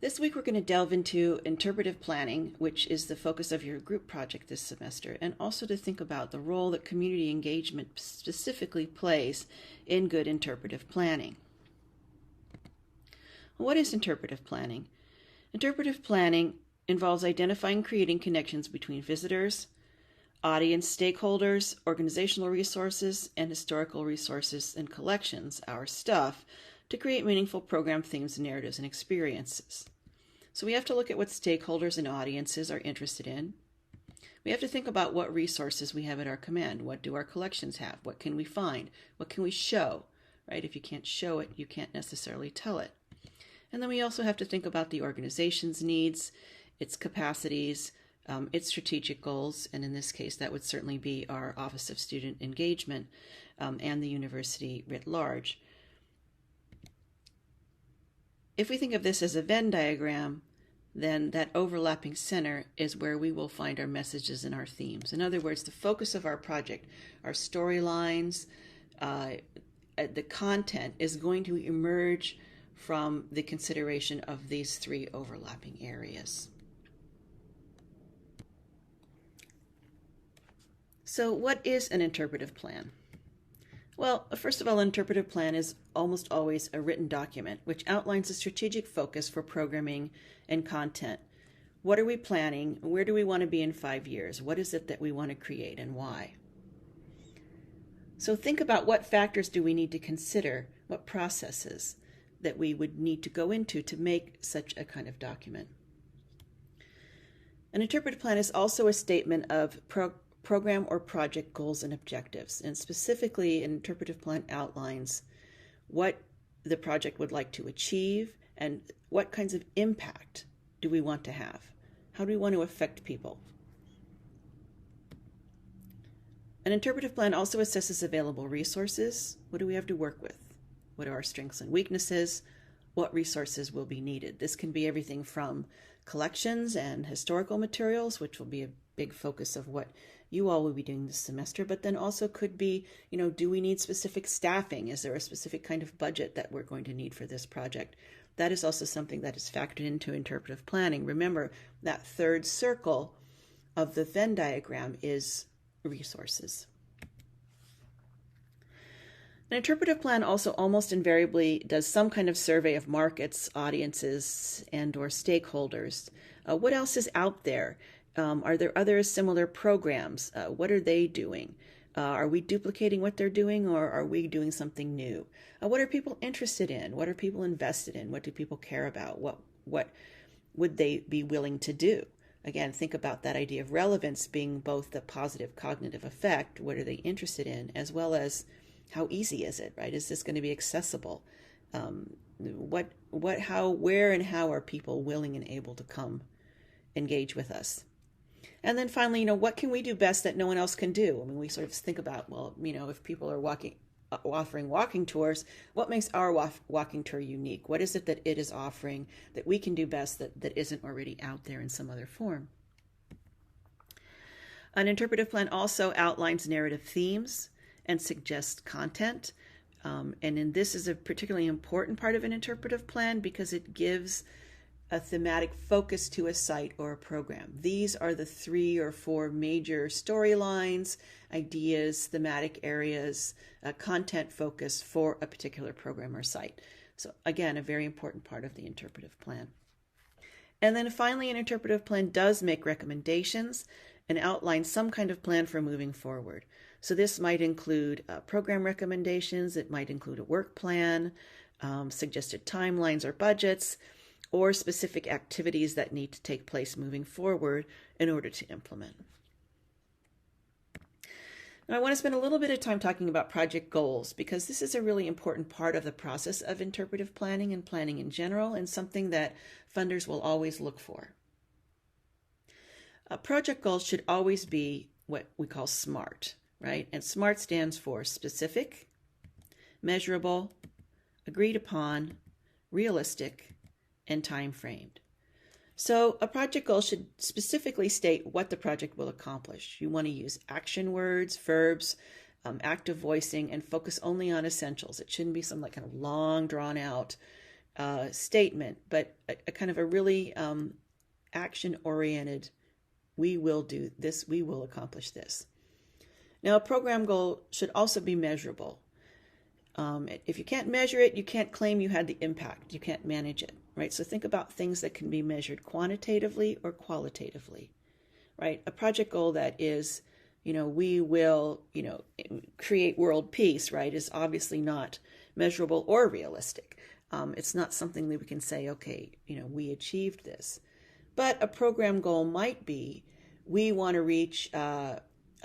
This week we're going to delve into interpretive planning, which is the focus of your group project this semester, and also to think about the role that community engagement specifically plays in good interpretive planning. What is interpretive planning? Interpretive planning involves identifying and creating connections between visitors, audience stakeholders, organizational resources, and historical resources and collections, our stuff, to create meaningful program themes, narratives, and experiences. So we have to look at what stakeholders and audiences are interested in. We have to think about what resources we have at our command. What do our collections have? What can we find? What can we show? Right? If you can't show it, you can't necessarily tell it. And then we also have to think about the organization's needs, its capacities, its strategic goals, and in this case, that would certainly be our Office of Student Engagement and the university writ large. If we think of this as a Venn diagram, then that overlapping center is where we will find our messages and our themes. In other words, the focus of our project, our storylines, the content is going to emerge from the consideration of these three overlapping areas. So what is an interpretive plan? Well, first of all, an interpretive plan is almost always a written document which outlines a strategic focus for programming and content. What are we planning? Where do we want to be in 5 years? What is it that we want to create and why? So think about what factors do we need to consider, what processes that we would need to go into to make such a kind of document. An interpretive plan is also a statement of program or project goals and objectives, and specifically an interpretive plan outlines what the project would like to achieve and what kinds of impact do we want to have. How do we want to affect people? An interpretive plan also assesses available resources. What do we have to work with? What are our strengths and weaknesses? What resources will be needed? This can be everything from collections and historical materials, which will be a big focus of what you all will be doing this semester, but then also could be, do we need specific staffing? Is there a specific kind of budget that we're going to need for this project? That is also something that is factored into interpretive planning. Remember, that third circle of the Venn diagram is resources. An interpretive plan also almost invariably does some kind of survey of markets, audiences, and or stakeholders. What else is out there? Are there other similar programs? What are they doing? Are we duplicating what they're doing, or are we doing something new? What are people interested in? What are people invested in? What do people care about? What would they be willing to do? Again, think about that idea of relevance being both the positive cognitive effect, what are they interested in, as well as how easy is it, right? Is this going to be accessible? Where and how are people willing and able to come engage with us? And then finally, what can we do best that no one else can do? I mean, we sort of think about, if people are offering walking tours, what makes our walking tour unique? What is it that it is offering that we can do best that isn't already out there in some other form? An interpretive plan also outlines narrative themes and suggests content. And this is a particularly important part of an interpretive plan because it gives a thematic focus to a site or a program. These are the 3 or 4 major storylines, ideas, thematic areas, content focus for a particular program or site. So again, a very important part of the interpretive plan. And then finally, an interpretive plan does make recommendations and outline some kind of plan for moving forward. So this might include program recommendations, it might include a work plan, suggested timelines or budgets, or specific activities that need to take place moving forward in order to implement. Now I want to spend a little bit of time talking about project goals because this is a really important part of the process of interpretive planning and planning in general, and something that funders will always look for. Project goals should always be what we call SMART, right? And SMART stands for specific, measurable, agreed upon, realistic, and time-framed. So a project goal should specifically state what the project will accomplish. You want to use action words, verbs, active voicing, and focus only on essentials. It shouldn't be some kind of long, drawn-out statement, but a kind of a really action-oriented, we will do this, we will accomplish this. Now, a program goal should also be measurable. If you can't measure it, you can't claim you had the impact. You can't manage it, right? So think about things that can be measured quantitatively or qualitatively, right? A project goal that is, we will, create world peace, right, is obviously not measurable or realistic. It's not something that we can say, okay, we achieved this. But a program goal might be, we want to reach a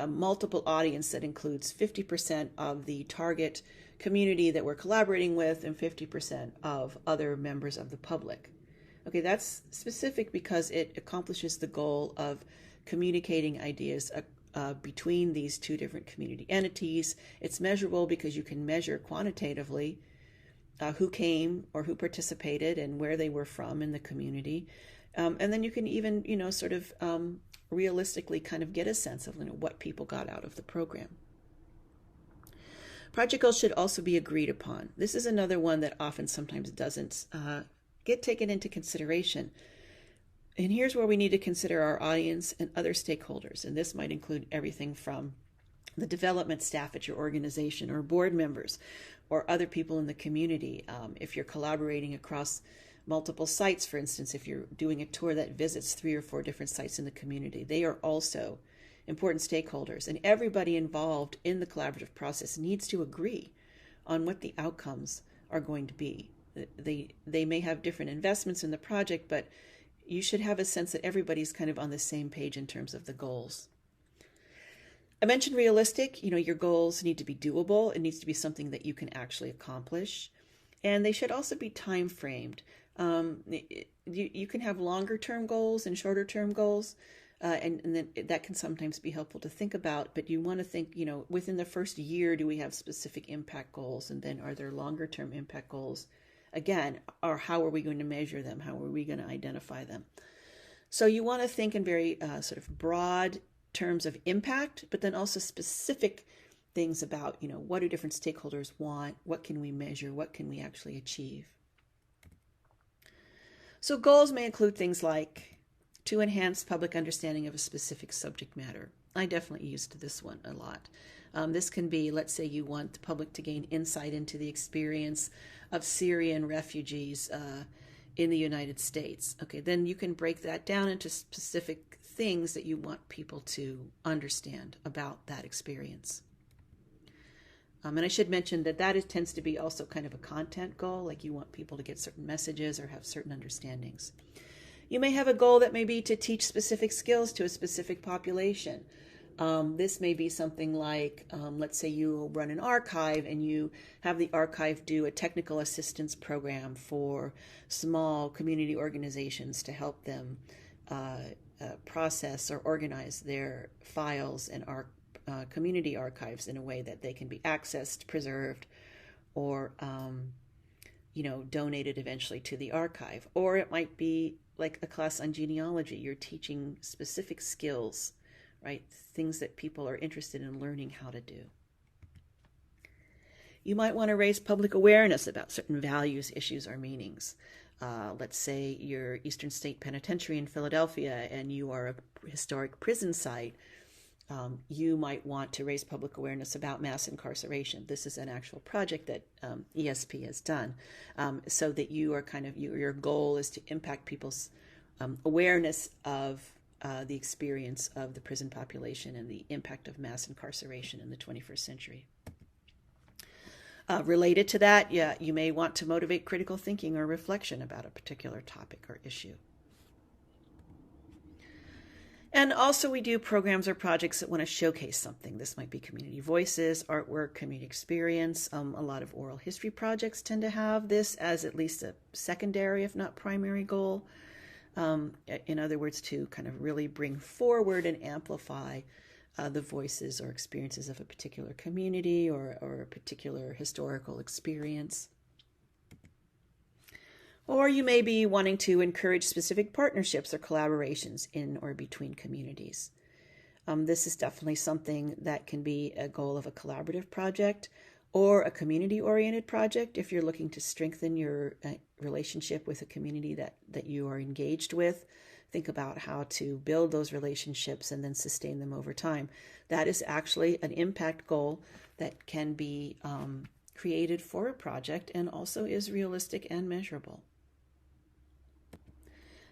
multiple audience that includes 50% of the target community that we're collaborating with and 50% of other members of the public. Okay, that's specific because it accomplishes the goal of communicating ideas between these two different community entities. It's measurable because you can measure quantitatively who came or who participated and where they were from in the community. And then you can even, realistically kind of get a sense of what people got out of the program. Project goals should also be agreed upon. This is another one that often sometimes doesn't get taken into consideration. And here's where we need to consider our audience and other stakeholders. And this might include everything from the development staff at your organization or board members or other people in the community. If you're collaborating across multiple sites, for instance, if you're doing a tour that visits 3 or 4 different sites in the community, they are also important stakeholders, and everybody involved in the collaborative process needs to agree on what the outcomes are going to be. They may have different investments in the project, but you should have a sense that everybody's kind of on the same page in terms of the goals. I mentioned realistic. Your goals need to be doable. It needs to be something that you can actually accomplish, and they should also be time framed. You can have longer term goals and shorter term goals. And then that can sometimes be helpful to think about, but you want to think, within the first year, do we have specific impact goals? And then are there longer term impact goals? Again, or how are we going to measure them? How are we going to identify them? So you want to think in very sort of broad terms of impact, but then also specific things about, what do different stakeholders want? What can we measure? What can we actually achieve? So goals may include things like to enhance public understanding of a specific subject matter. I definitely used this one a lot. This can be, let's say you want the public to gain insight into the experience of Syrian refugees in the United States. Okay, then you can break that down into specific things that you want people to understand about that experience. And I should mention that tends to be also kind of a content goal, like you want people to get certain messages or have certain understandings. You may have a goal that may be to teach specific skills to a specific population. This may be something like, let's say you run an archive and you have the archive do a technical assistance program for small community organizations to help them process or organize their files and community archives in a way that they can be accessed, preserved, or donated eventually to the archive. Or it might be like a class on genealogy. You're teaching specific skills, right? Things that people are interested in learning how to do. You might want to raise public awareness about certain values, issues, or meanings. Let's say you're Eastern State Penitentiary in Philadelphia and you are a historic prison site. You might want to raise public awareness about mass incarceration. This is an actual project that ESP has done, so that you are your goal is to impact people's awareness of the experience of the prison population and the impact of mass incarceration in the 21st century. Related to that, you may want to motivate critical thinking or reflection about a particular topic or issue. And also we do programs or projects that want to showcase something. This might be community voices, artwork, community experience. A lot of oral history projects tend to have this as at least a secondary, if not primary goal. In other words, to kind of really bring forward and amplify the voices or experiences of a particular community or a particular historical experience. Or you may be wanting to encourage specific partnerships or collaborations in or between communities. This is definitely something that can be a goal of a collaborative project or a community-oriented project if you're looking to strengthen your relationship with a community that you are engaged with. Think about how to build those relationships and then sustain them over time. That is actually an impact goal that can be created for a project and also is realistic and measurable.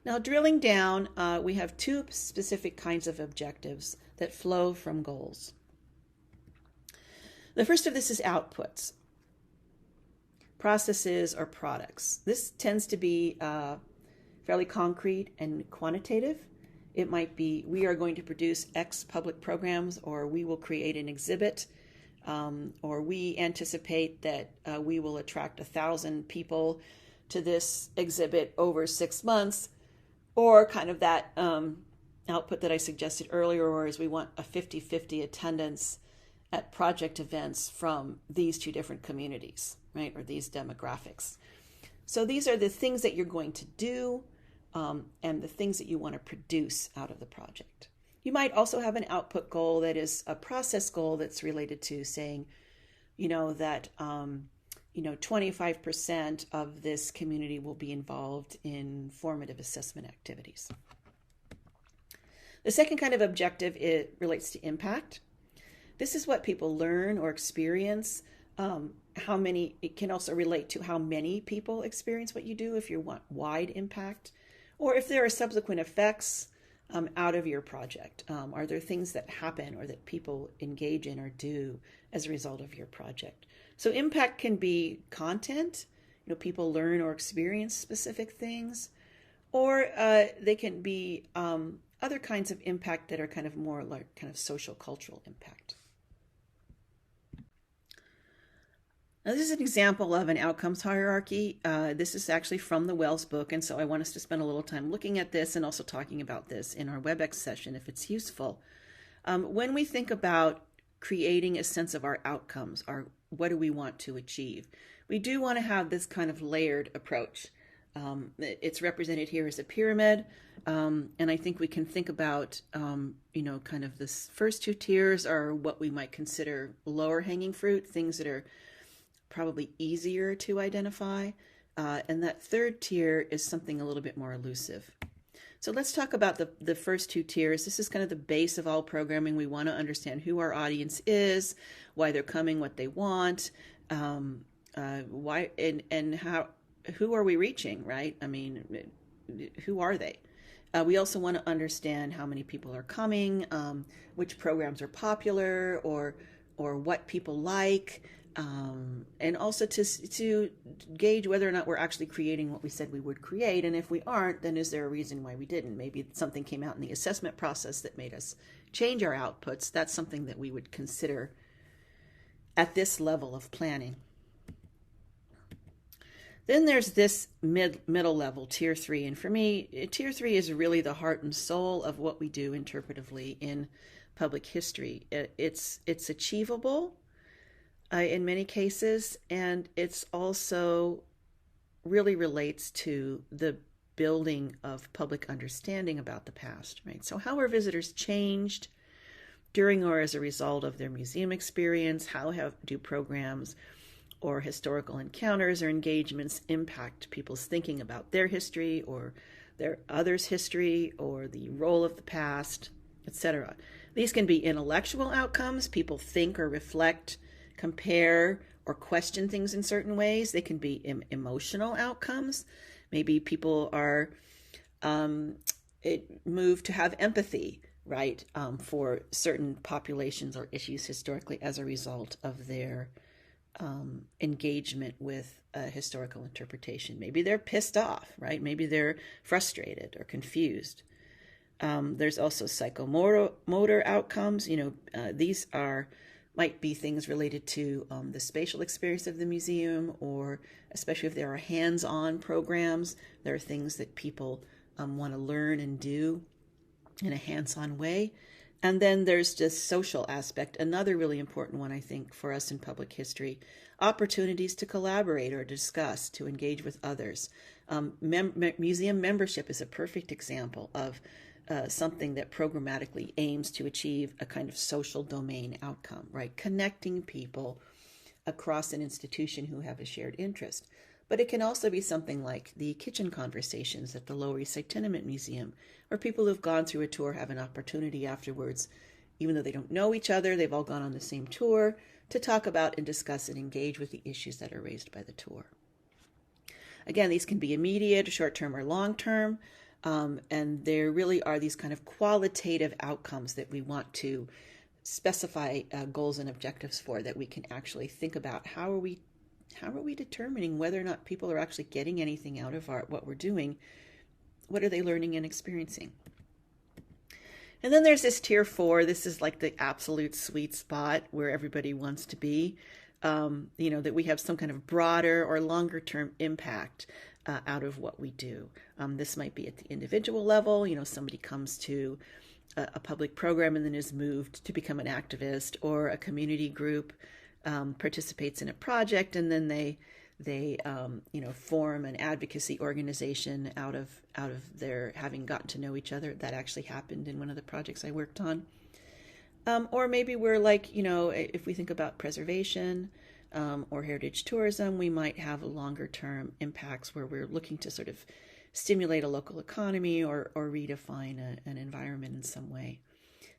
Now, drilling down, we have two specific kinds of objectives that flow from goals. The first of this is outputs, processes or products. This tends to be fairly concrete and quantitative. It might be, we are going to produce X public programs, or we will create an exhibit, or we anticipate that we will attract 1,000 people to this exhibit over 6 months, or kind of that output that I suggested earlier, or is we want a 50-50 attendance at project events from these two different communities, right, or these demographics. So these are the things that you're going to do and the things that you want to produce out of the project. You might also have an output goal that is a process goal that's related to saying, that 25% of this community will be involved in formative assessment activities. The second kind of objective, it relates to impact. This is what people learn or experience. It can also relate to how many people experience what you do if you want wide impact, or if there are subsequent effects out of your project. Are there things that happen or that people engage in or do as a result of your project? So impact can be content, people learn or experience specific things, or they can be other kinds of impact that are kind of more like kind of social cultural impact. Now, this is an example of an outcomes hierarchy. This is actually from the Wells book, and so I want us to spend a little time looking at this and also talking about this in our WebEx session if it's useful. When we think about creating a sense of our outcomes, what do we want to achieve, we do want to have this kind of layered approach. It's represented here as a pyramid, and I think we can think about, kind of this first two tiers are what we might consider lower hanging fruit, things that are probably easier to identify. And that third tier is something a little bit more elusive. So let's talk about the first two tiers. This is kind of the base of all programming. We want to understand who our audience is, why they're coming, what they want, why and how, who are we reaching, right? I mean, who are they? We also want to understand how many people are coming, which programs are popular, or what people like. And also to gauge whether or not we're actually creating what we said we would create. And if we aren't, then is there a reason why we didn't? Maybe something came out in the assessment process that made us change our outputs. That's something that we would consider at this level of planning. Then there's this middle level, tier 3. And for me, tier 3 is really the heart and soul of what we do interpretively in public history. It's achievable in many cases, and it's also really relates to the building of public understanding about the past, right? So how are visitors changed during or as a result of their museum experience? How do programs or historical encounters or engagements impact people's thinking about their history or their others' history or the role of the past, etc.? These can be intellectual outcomes. People think or reflect, compare or question things in certain ways. They can be emotional outcomes. Maybe people are moved to have empathy, right, for certain populations or issues historically as a result of their engagement with historical interpretation. Maybe they're pissed off, right? Maybe they're frustrated or confused. There's also psychomotor outcomes. These might be things related to the spatial experience of the museum, or especially if there are hands-on programs, there are things that people want to learn and do in a hands-on way. And then there's just social aspect, another really important one, I think, for us in public history, opportunities to collaborate or discuss, to engage with others. Museum membership is a perfect example of something that programmatically aims to achieve a kind of social domain outcome, right? Connecting people across an institution who have a shared interest. But it can also be something like the kitchen conversations at the Lower East Side Tenement Museum, where people who've gone through a tour have an opportunity afterwards, even though they don't know each other, they've all gone on the same tour, to talk about and discuss and engage with the issues that are raised by the tour. Again, these can be immediate, short-term, or long-term, and there really are these kind of qualitative outcomes that we want to specify goals and objectives for, that we can actually think about. How are we determining whether or not people are actually getting anything out of what we're doing? What are they learning and experiencing? And then there's this tier 4. This is like the absolute sweet spot where everybody wants to be. That we have some kind of broader or longer term impact out of what we do. This might be at the individual level. Somebody comes to a public program and then is moved to become an activist, or a community group participates in a project, and then they form an advocacy organization out of their having gotten to know each other. That actually happened in one of the projects I worked on. Or maybe we're like, if we think about preservation or heritage tourism, we might have longer term impacts where we're looking to sort of stimulate a local economy or redefine an environment in some way.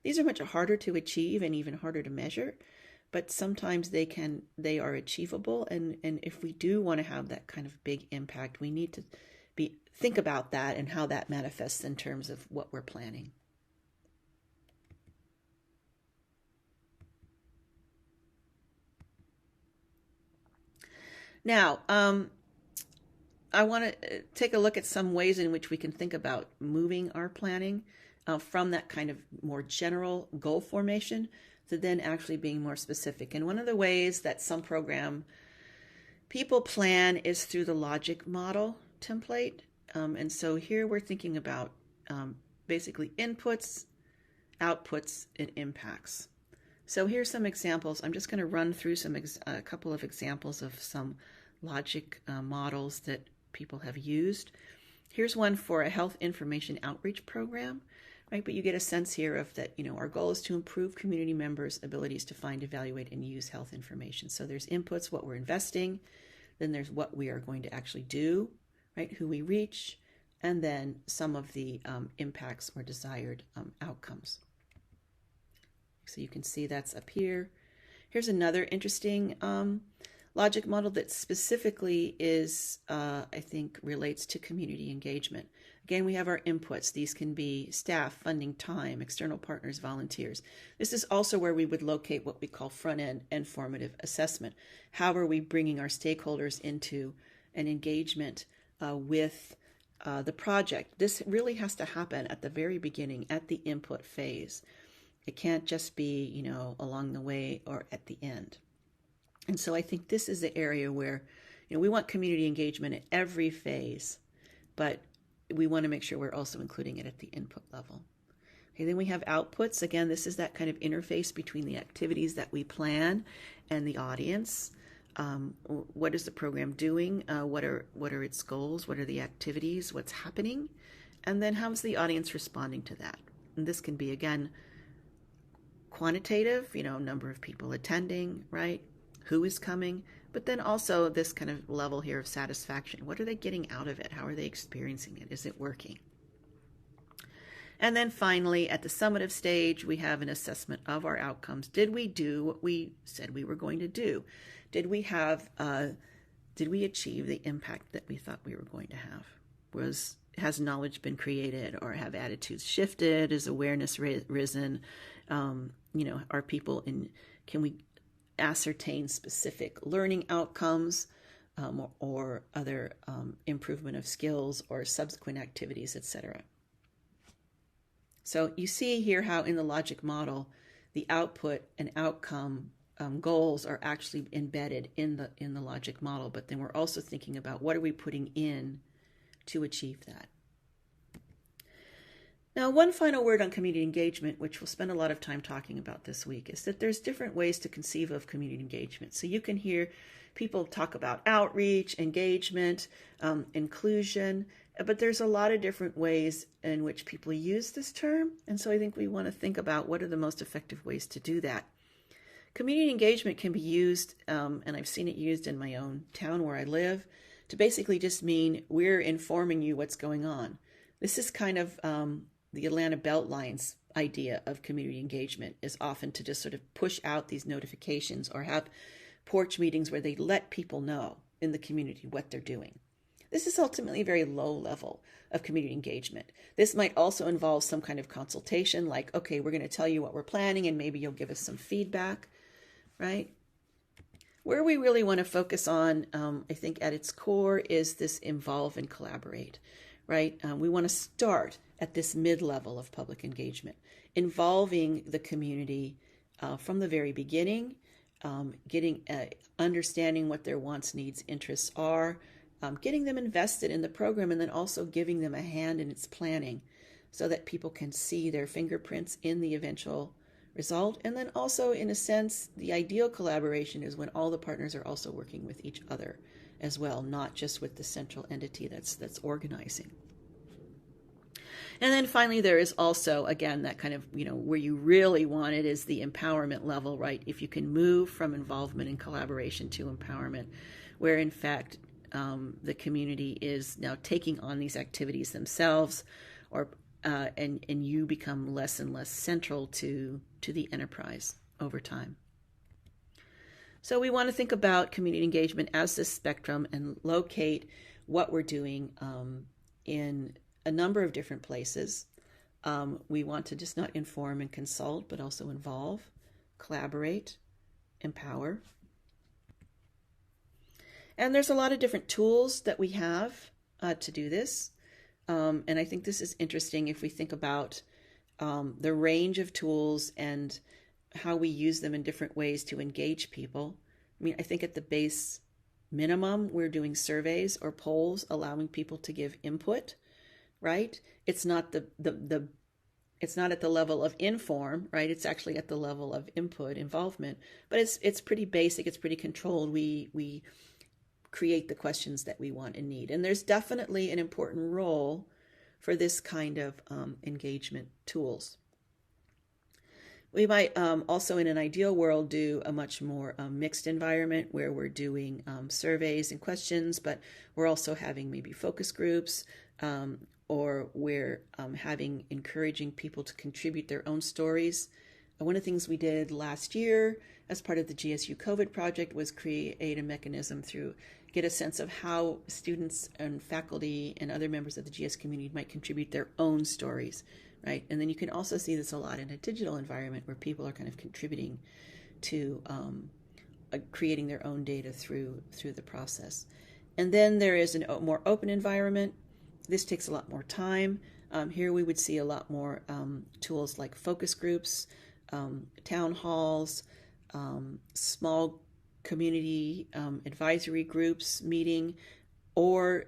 These are much harder to achieve and even harder to measure, but sometimes they are achievable. And if we do want to have that kind of big impact, we need to think about that and how that manifests in terms of what we're planning. Now, I want to take a look at some ways in which we can think about moving our planning from that kind of more general goal formation to then actually being more specific. And one of the ways that some program people plan is through the logic model template. And so here we're thinking about basically inputs, outputs, and impacts. So here's some examples. I'm just going to run through a couple of examples of some logic models that people have used. Here's one for a health information outreach program, right? But you get a sense here of that, our goal is to improve community members' abilities to find, evaluate, and use health information. So there's inputs, what we're investing, then there's what we are going to actually do, right? Who we reach, and then some of the impacts or desired outcomes. So you can see that's up here. Here's another interesting logic model that specifically is, I think, relates to community engagement. Again, we have our inputs. These can be staff, funding, time, external partners, volunteers. This is also where we would locate what we call front-end and formative assessment. How are we bringing our stakeholders into an engagement with the project? This really has to happen at the very beginning, at the input phase. It can't just be, along the way or at the end. And so I think this is the area where, we want community engagement at every phase, but we want to make sure we're also including it at the input level. Okay, then we have outputs. Again, this is that kind of interface between the activities that we plan and the audience. What is the program doing? What are its goals? What are the activities? What's happening? And then how's the audience responding to that? And this can be, again, quantitative, number of people attending, right? Who is coming, but then also this kind of level here of satisfaction. What are they getting out of it? How are they experiencing it? Is it working? And then finally, at the summative stage, we have an assessment of our outcomes. Did we do what we said we were going to do? Did we achieve the impact that we thought we were going to have? Has knowledge been created, or have attitudes shifted? Is awareness risen? Are people can we ascertain specific learning outcomes or other improvement of skills or subsequent activities, etc. So you see here how in the logic model, the output and outcome goals are actually embedded in the logic model, but then we're also thinking about what are we putting in to achieve that. Now, one final word on community engagement, which we'll spend a lot of time talking about this week, is that there's different ways to conceive of community engagement. So you can hear people talk about outreach, engagement, inclusion, but there's a lot of different ways in which people use this term. And so I think we want to think about what are the most effective ways to do that. Community engagement can be used, and I've seen it used in my own town where I live, to basically just mean we're informing you what's going on. This is kind of the Atlanta Beltline's idea of community engagement, is often to just sort of push out these notifications or have porch meetings where they let people know in the community what they're doing. This is ultimately a very low level of community engagement. This might also involve some kind of consultation, like, okay, we're going to tell you what we're planning and maybe you'll give us some feedback, right? Where we really want to focus on, I think at its core, is this involve and collaborate, right? We want to start at this mid-level of public engagement, involving the community from the very beginning, getting understanding what their wants, needs, interests are, getting them invested in the program, and then also giving them a hand in its planning so that people can see their fingerprints in the eventual result. And then also, in a sense, the ideal collaboration is when all the partners are also working with each other as well, not just with the central entity that's organizing. And then finally, there is also, again, that kind of, where you really want it is the empowerment level, right? If you can move from involvement and collaboration to empowerment, where in fact the community is now taking on these activities themselves, or and you become less and less central to the enterprise over time. So we want to think about community engagement as this spectrum and locate what we're doing in a number of different places. We want to just not inform and consult, but also involve, collaborate, empower. And there's a lot of different tools that we have to do this. And I think this is interesting if we think about the range of tools and how we use them in different ways to engage people. I mean, I think at the base minimum, we're doing surveys or polls, allowing people to give input, right? It's not it's not at the level of inform, right? It's actually at the level of input, involvement, but it's pretty basic. It's pretty controlled. We create the questions that we want and need. And there's definitely an important role for this kind of engagement tools. We might also, in an ideal world, do a much more mixed environment where we're doing surveys and questions, but we're also having maybe focus groups, or we're encouraging people to contribute their own stories. One of the things we did last year as part of the GSU COVID project was create a mechanism get a sense of how students and faculty and other members of the GS community might contribute their own stories, right? And then you can also see this a lot in a digital environment where people are kind of contributing to creating their own data through the process. And then there is a more open environment. This takes a lot more time. Here we would see a lot more tools like focus groups, town halls, small community advisory groups meeting, or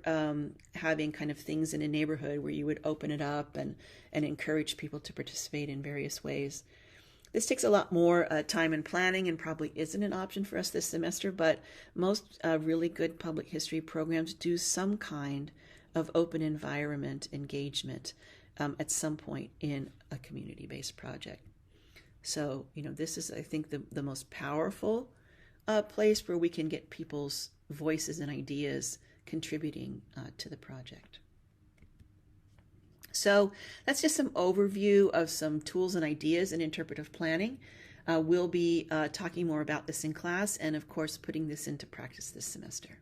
having kind of things in a neighborhood where you would open it up and encourage people to participate in various ways. This takes a lot more time and planning and probably isn't an option for us this semester, but most really good public history programs do some kind of open environment engagement at some point in a community-based project. So, this is, I think, the most powerful place where we can get people's voices and ideas contributing to the project. So that's just some overview of some tools and ideas in interpretive planning. We'll be talking more about this in class and, of course, putting this into practice this semester.